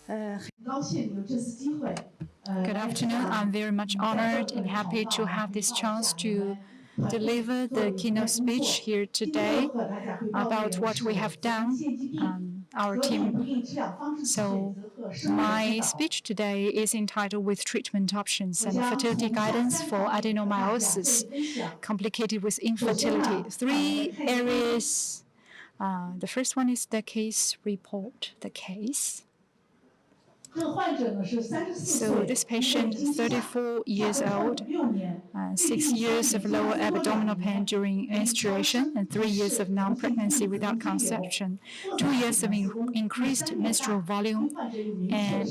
Good afternoon. I'm very much honored and happy to have this chance to deliver the keynote speech here today about what we have done, our team. So my speech today is entitled With Treatment Options and Fertility Guidance for Adenomyosis, Complicated with Infertility. 3 areas. The first one is the case report, the case. So this patient, 34 years old, 6 years of lower abdominal pain during menstruation, and 3 years of non-pregnancy without conception, 2 years of increased menstrual volume, and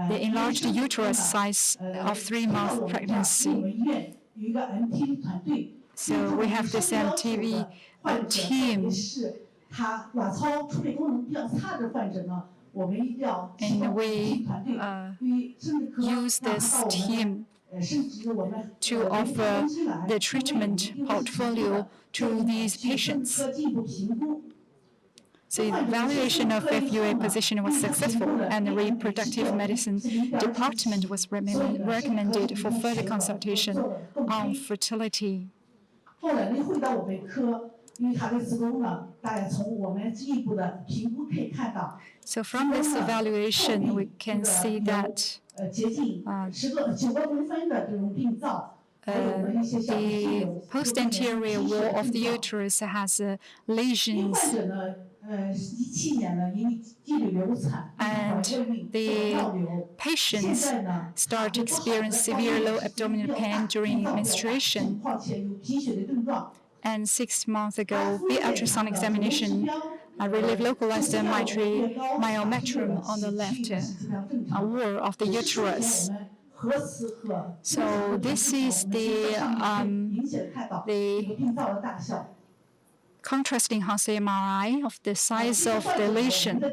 the enlarged uterus size of 3-month pregnancy. So we have this MTV team. And we use this team to offer the treatment portfolio to these patients. So the evaluation of FUA position was successful, and the reproductive medicine department was recommended for further consultation on fertility. So from this evaluation, we can see that the posterior wall of the uterus has lesions, and the patients start to experience severe low abdominal pain during menstruation. And 6 months ago, the ultrasound examination relieved localized myometrium on the left wall of the uterus. So this is the contrasting enhanced MRI of the size of the lesion.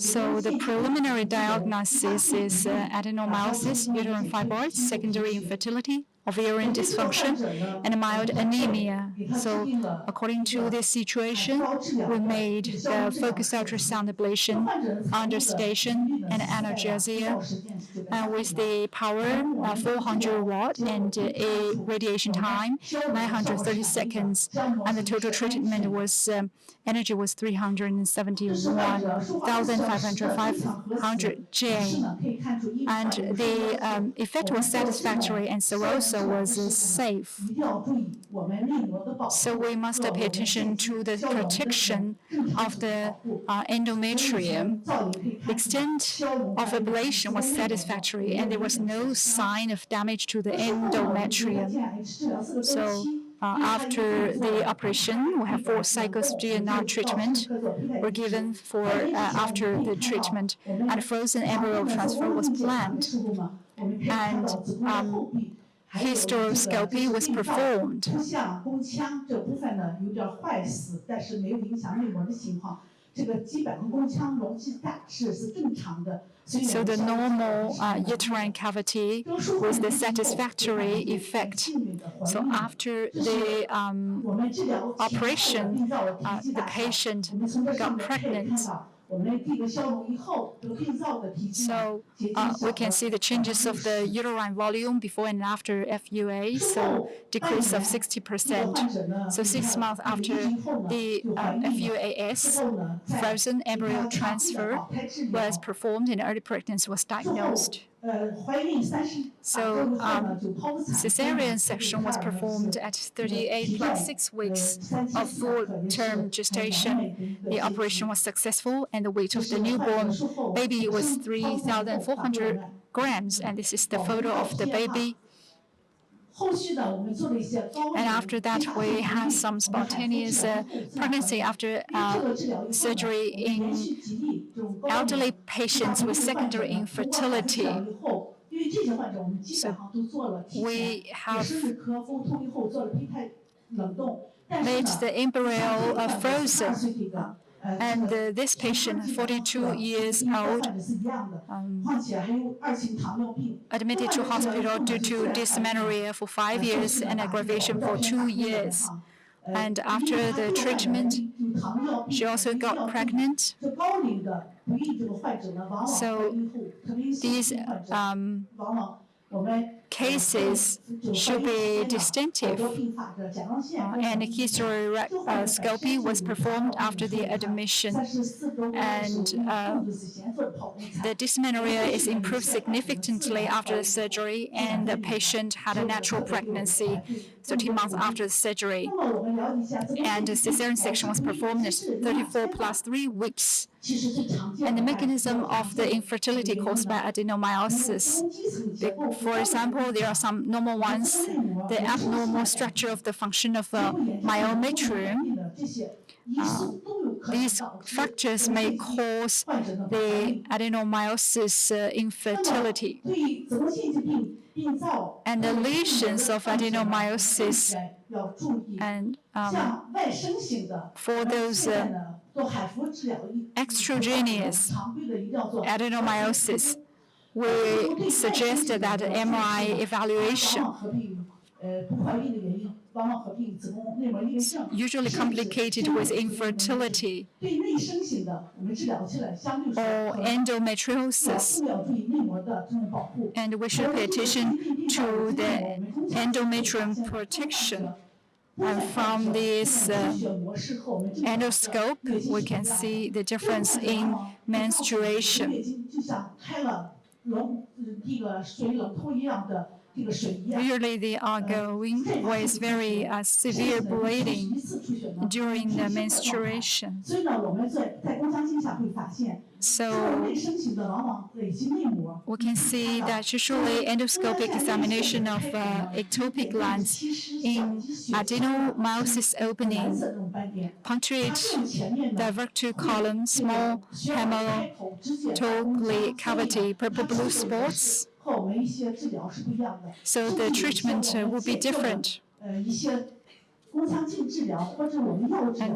So the preliminary diagnosis is adenomyosis, uterine fibroids, secondary infertility, ovarian dysfunction, and mild anemia. So according to this situation, we made the focused ultrasound ablation under sedation and analgesia with the power 400 watt and a radiation time 930 seconds, and the total treatment was energy was 371,500 J, and the effect was satisfactory, and serosa was safe. So we must pay attention to the protection of the endometrium. The extent of ablation was satisfactory, and there was no sign of damage to the endometrium. So after the operation, we have 4 cycles of GNR treatment were given for after the treatment, and frozen embryo transfer was planned, and hysteroscopy was performed. So the normal uterine cavity with the satisfactory effect. So after the operation, the patient got pregnant. So we can see the changes of the uterine volume before and after FUA, so decrease of 60%. So 6 months after the FUAS, frozen embryo transfer was performed and early pregnancy was diagnosed. So cesarean section was performed at 38 plus 6 weeks of full-term gestation. The operation was successful, and the weight of the newborn baby was 3,400 grams, and this is the photo of the baby. And after that, we had some spontaneous pregnancy after surgery in elderly patients with secondary infertility. So we have made the embryo frozen. And this patient, 42 years old, admitted to hospital due to dysmenorrhea for 5 years and aggravation for 2 years. And after the treatment, She also got pregnant. So these cases should be distinctive, and hysteroscopy was performed after the admission, and the dysmenorrhea is improved significantly after the surgery, and the patient had a natural pregnancy 13 months after the surgery, and a cesarean section was performed at 34 plus 3 weeks. And the mechanism of the infertility caused by adenomyosis. For example, there are some normal ones. The abnormal structure of the function of myometrium. These factors may cause the adenomyosis infertility. And the lesions of adenomyosis and for those extraneous adenomyosis, we suggested that MRI evaluation usually complicated with infertility or endometriosis. And we should pay attention to the endometrium protection. And from this endoscope, we can see the difference in menstruation. Usually they are going with very severe bleeding during the menstruation. So we can see that usually endoscopic examination of ectopic glands in adenomyosis opening, punctuate divertor column, small hematocele cavity, purple-blue spots. So the treatment will be different. And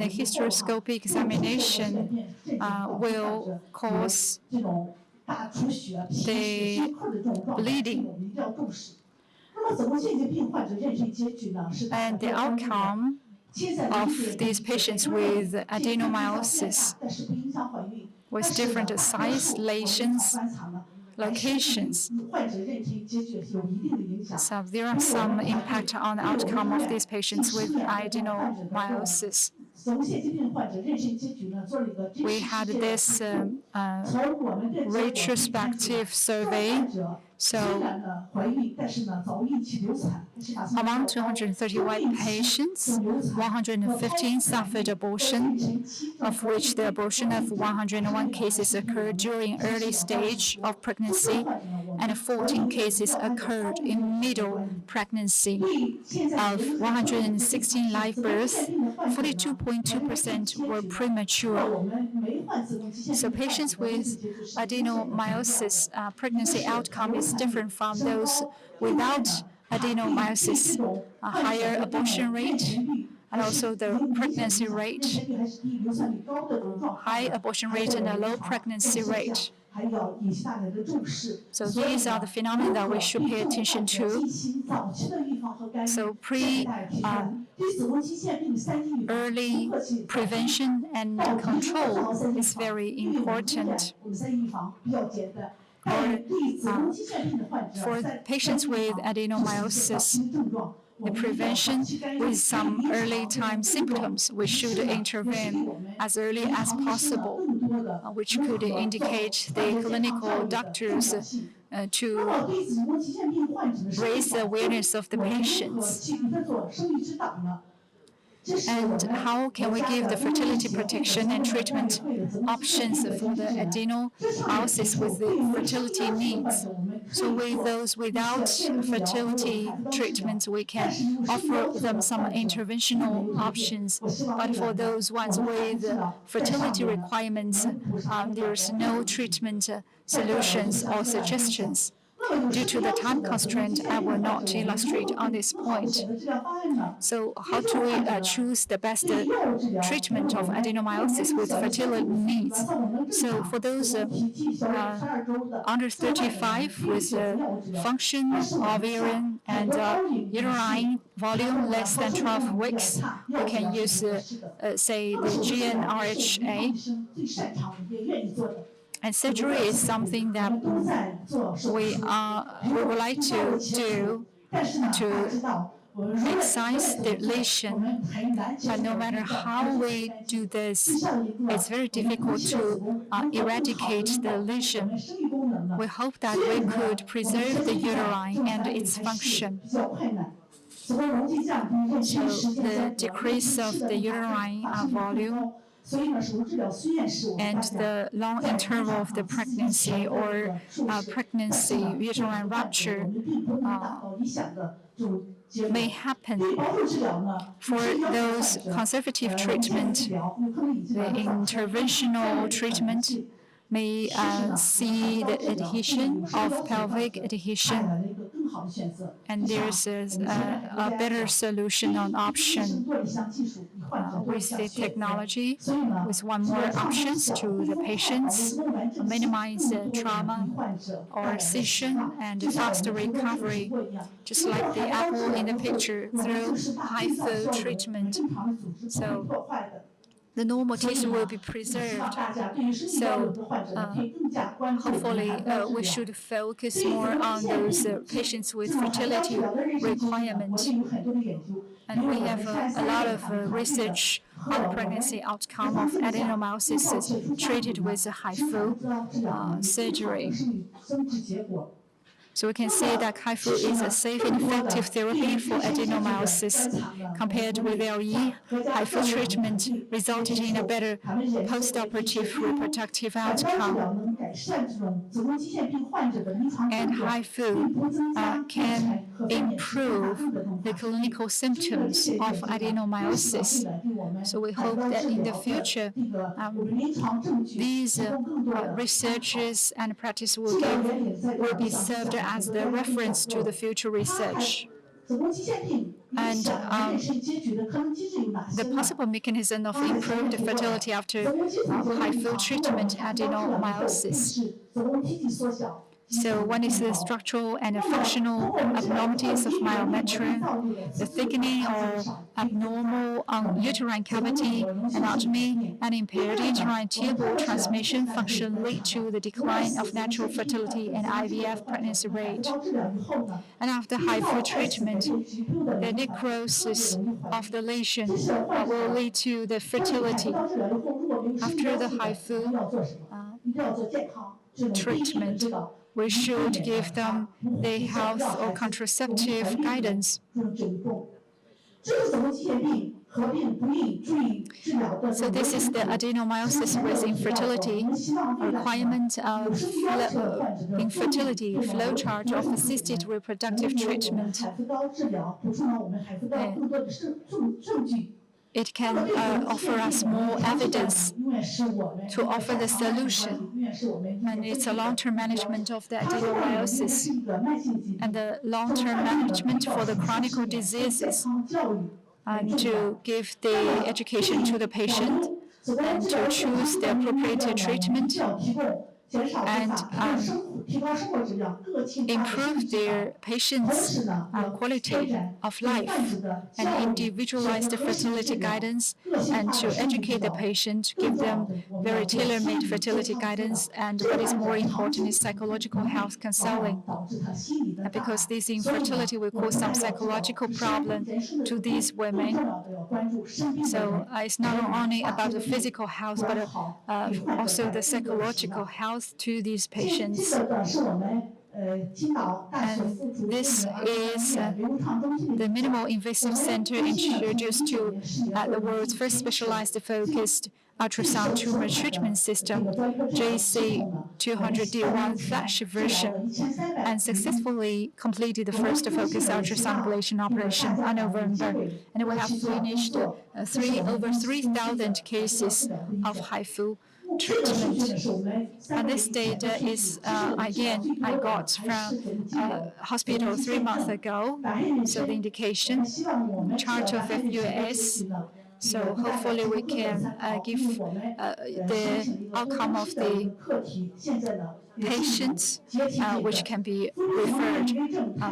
the hysteroscopic examination will cause the bleeding. And the outcome of these patients with adenomyosis with different size, lesions, locations. So there are some impact on the outcome of these patients with adenomyosis. We had this retrospective survey. So among 231 patients, 115 suffered abortion, of which the abortion of 101 cases occurred during early stage of pregnancy, and 14 cases occurred in middle pregnancy. Of 116 live births, 42.2% were premature. So patients with adenomyosis pregnancy outcome is different from those without adenomyosis. A higher abortion rate and also the pregnancy rate, high abortion rate and a low pregnancy rate. So these are the phenomena that we should pay attention to. So early prevention and control is very important. For patients with adenomyosis, the prevention with some early time symptoms, we should intervene as early as possible, which could indicate the clinical doctors to raise the awareness of the patients. And how can we give the fertility protection and treatment options for the adenomyosis with the fertility needs? So with those without fertility treatments, we can offer them some interventional options. But for those ones with fertility requirements, there's no treatment solutions or suggestions. Due to the time constraint, I will not illustrate on this point. So how do we choose the best treatment of adenomyosis with fertility needs? So for those under 35 with function, ovarian, and uterine volume less than 12 weeks, we can use, say, the GnRHA. And surgery is something that we would like to do to excise the lesion. But no matter how we do this, it's very difficult to eradicate the lesion. We hope that we could preserve the uterine and its function. So the decrease of the uterine volume and the long interval of the pregnancy or pregnancy uterine rupture may happen. For those conservative treatment, the interventional treatment may see the adhesion of pelvic adhesion, and there's a better solution on option with the technology, with one more options to the patients, minimize the trauma or scission and faster recovery, just like the apple in the picture, through HIFU treatment. So the normal tissue will be preserved. So hopefully we should focus more on those patients with fertility requirement. And we have a lot of research on the pregnancy outcome of adenomyosis treated with HIFU surgery. So we can see that HIFU is a safe and effective therapy for adenomyosis. Compared with LE, HIFU treatment resulted in a better postoperative reproductive outcome. And HIFU can improve the clinical symptoms of adenomyosis. So we hope that in the future, these researchers and practice will be served as the reference to the future research. And the possible mechanism of improved fertility after HIFU treatment adenomyosis. So one is the structural and functional abnormalities of myometra, the thickening or abnormal uterine cavity, anatomy, and impaired uterine tubal transmission function lead to the decline of natural fertility and IVF pregnancy rate. And after HIFU treatment, the necrosis of the lesion will lead to the fertility. After the HIFU treatment, we should give them the health or contraceptive guidance. So this is the adenomyosis with infertility, requirement of infertility, flowchart of assisted reproductive treatment. It can offer us more evidence to offer the solution. And it's a long-term management of the adenomyosis and the long-term management for the chronic diseases, and to give the education to the patient and to choose the appropriate treatment and improve their patients' quality of life and individualize the fertility guidance and to educate the patient, give them very tailor-made fertility guidance, and what is more important is psychological health counseling, because this infertility will cause some psychological problem to these women. So it's not only about the physical health, but also the psychological health to these patients. And this is the minimal invasive center introduced to the world's first specialized focused ultrasound tumor treatment system, JC200D1 flash version, and successfully completed the first focused ultrasound ablation operation in November. And we have finished over 3,000 cases of HIFU treatment. And this data is, again, I got from hospital 3 months ago. So the indication, chart of FUS. So hopefully we can give the outcome of the patients, which can be referred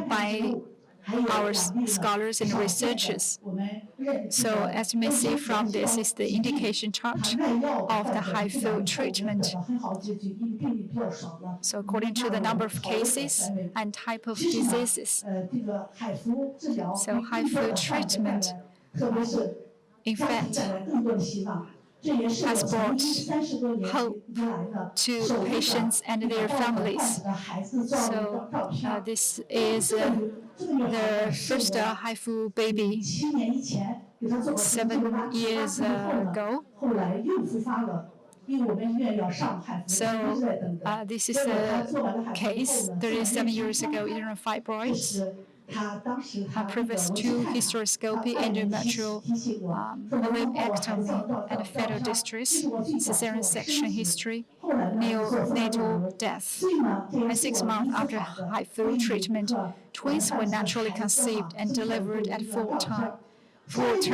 by our scholars and researchers. So as you may see from this is the indication chart of the HIFU treatment. So according to the number of cases and type of diseases. So HIFU treatment, in fact, has brought hope to patients and their families. So this is the first HIFU baby 7 years ago. So this is a case 37 years ago, uterine fibroids. Previous to hysteroscopy, endometrial lumpectomy, and fetal distress, cesarean section history, neonatal death. And 6 months after HIFU treatment, twins were naturally conceived and delivered at full term, with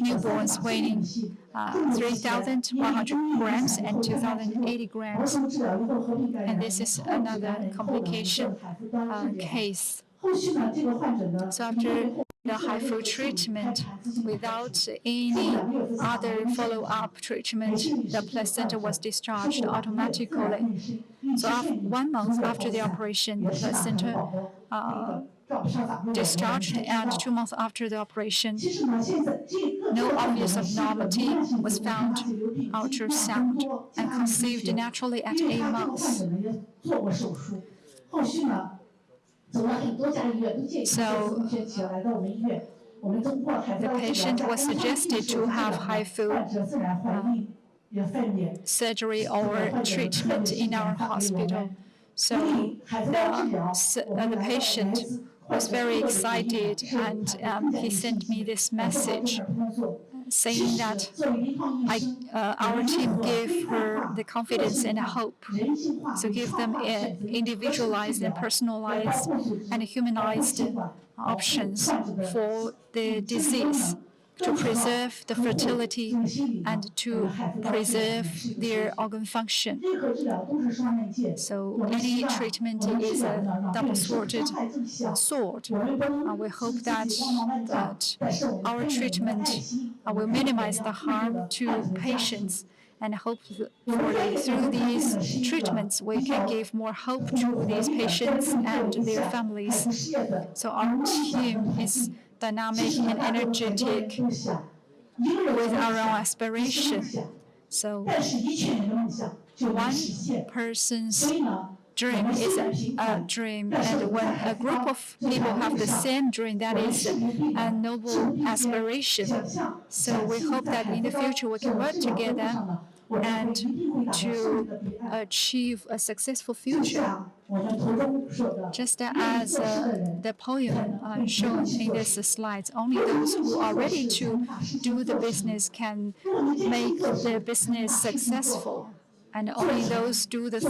newborns weighing 3,100 grams and 2,080 grams. And this is another complication case. So after the HIFU treatment, without any other follow-up treatment, the placenta was discharged automatically. So 1 month after the operation, the placenta discharged, and 2 months after the operation, no obvious abnormality was found. Ultrasound and conceived naturally at 8 months. So the patient was suggested to have HIFU surgery or treatment in our hospital. So the patient was very excited, and he sent me this message saying that our team gave her the confidence and hope. So give them individualized and personalized and humanized options for the disease, to preserve the fertility and to preserve their organ function. So any treatment is a double-sworded sword. We hope that our treatment will minimize the harm to patients, and hopefully through these treatments we can give more hope to these patients and their families. So our team is dynamic and energetic with our own aspiration. So one person's dream is a dream, and when a group of people have the same dream, that is a noble aspiration. So we hope that in the future we can work together and to achieve a successful future. Just as the poem shown in this slide, only those who are ready to do the business can make the business successful. And only those do the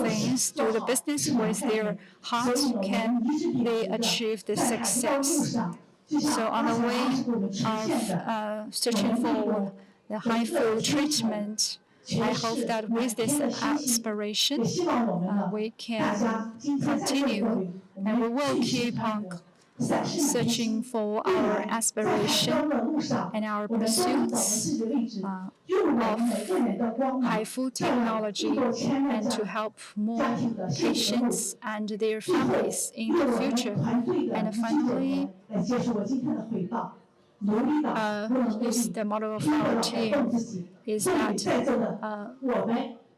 business with their heart can they achieve the success. So on the way of searching for the HIFU treatment, I hope that with this aspiration, we can continue, and we will keep on searching for our aspiration and our pursuits of HIFU technology, and to help more patients and their families in the future. And finally, the model of our team is that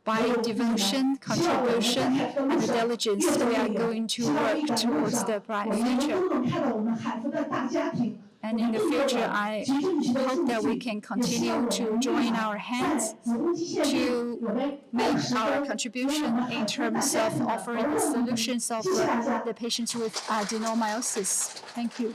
by devotion, contribution, and diligence, we are going to work towards the bright future. And in the future, I hope that we can continue to join our hands to make our contribution in terms of offering solutions of the patients with adenomyosis. Thank you.